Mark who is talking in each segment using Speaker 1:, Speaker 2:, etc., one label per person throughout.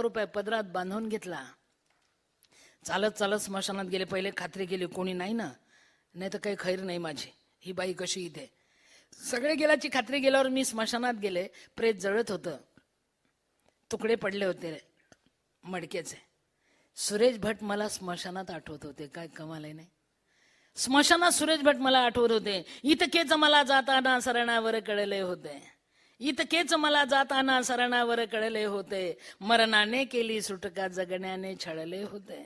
Speaker 1: रुपये पदरात बांधून घेतला. चालत चालत स्मशानात गेले. पहिले खात्री केली कोणी नाही ना, नाही तर काही खैर नाही माझी, ही बाई कशी इथे. सगळे गेल्याची खात्री गेल्यावर मी स्मशानात गेले. प्रेत जळत होतं, तुकडे पडले होते मडक्याचे. सुरेश भट मला स्मशानात आठवत होते. काय कमाल आहे नाही. स्मशानात सुरेश भट मला आठवत होते. इतकेच मला जाताना सरणावर कळले होते, इतकेच मला जाताना सरणावर कळले होते. मरणाने केली सुटका, जगण्याने छळले होते.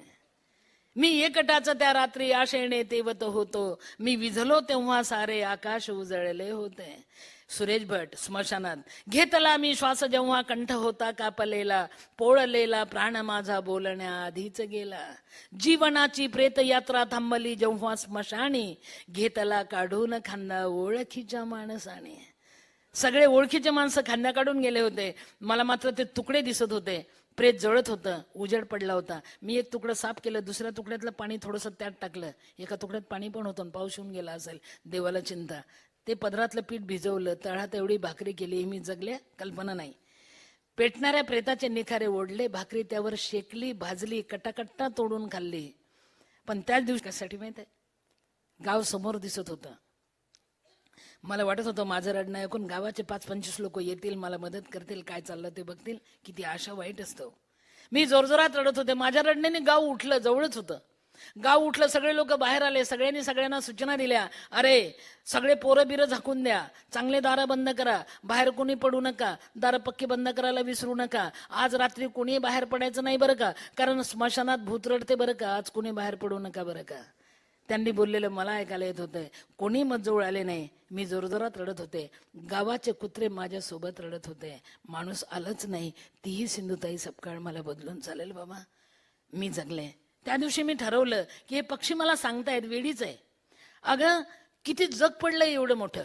Speaker 1: मी एकटाच त्या रात्री आशेने तेवत होतो, मी विझलो तेव्हा सारे आकाश उजळले होते. सुरेश भट स्मशानात. घेतला मी श्वास जेव्हा कंठ होता कापलेला, पोळलेला प्राण माझा बोलण्याआधीच गेला. जीवनाची प्रेत यात्रा थांबली जेव्हा स्मशानी, घेतला काढून खांदा ओळखीच्या माणसाने. सगळे ओळखीचे माणसं खांद्या काढून गेले होते, मला मात्र ते तुकडे दिसत होते. प्रेत जळत होतं, उजेड पडला होता. मी एक तुकडं साफ केलं, दुसऱ्या तुकड्यातलं पाणी थोडंसं त्यात टाकलं. एका तुकड्यात पाणी पण होतं, पाऊस येऊन गेला असेल, देवाला चिंता. ते पदरातलं पीठ भिजवलं, तळात एवढी भाकरी केली, मी जगले कल्पना नाही. पेटणाऱ्या प्रेताचे निखारे ओढले, भाकरी त्यावर शेकली, भाजली, कटाकट्टा तोडून खाल्ली. पण त्याच दिवशी कशासाठी माहित आहे, गाव समोर दिसत होतं. मला वाटत होतं माझं रडणं ऐकून गावाचे 5-25 लोक येतील, मला मदत करतील, काय चाललं ते बघतील. किती आशा वाईट असतो. मी जोरजोरात रडत होते. माझ्या रडण्याने गाव उठलं, जवळच होतं. गाव उठलं, सगळे लोक बाहेर आले. सगळ्यांनी सगळ्यांना सूचना दिल्या, अरे सगळे पोरं बिरं झाकून द्या, चांगले दारं बंद करा, बाहेर कोणी पडू नका, दारं पक्के बंद करायला विसरू नका. आज रात्री कोणी बाहेर पडायचं नाही बरं का, कारण स्मशानात भूत रडते बरं का, आज कोणी बाहेर पडू नका बरं का. त्यांनी बोललेलं मला ऐकायला येत होतं. कोणी मजजवळ आले नाही. मी जोरजोरात रडत होते. गावाचे कुत्रे माझ्या सोबत रडत होते. माणूस आलंच नाही. तीही सिंधुताई सपकाळ मला बदलून चालेल बाबा. मी जगले. त्या दिवशी मी ठरवलं की हे पक्षी मला सांगतायत वेडीच आहे. अगं किती जग पडलंय एवढं मोठं.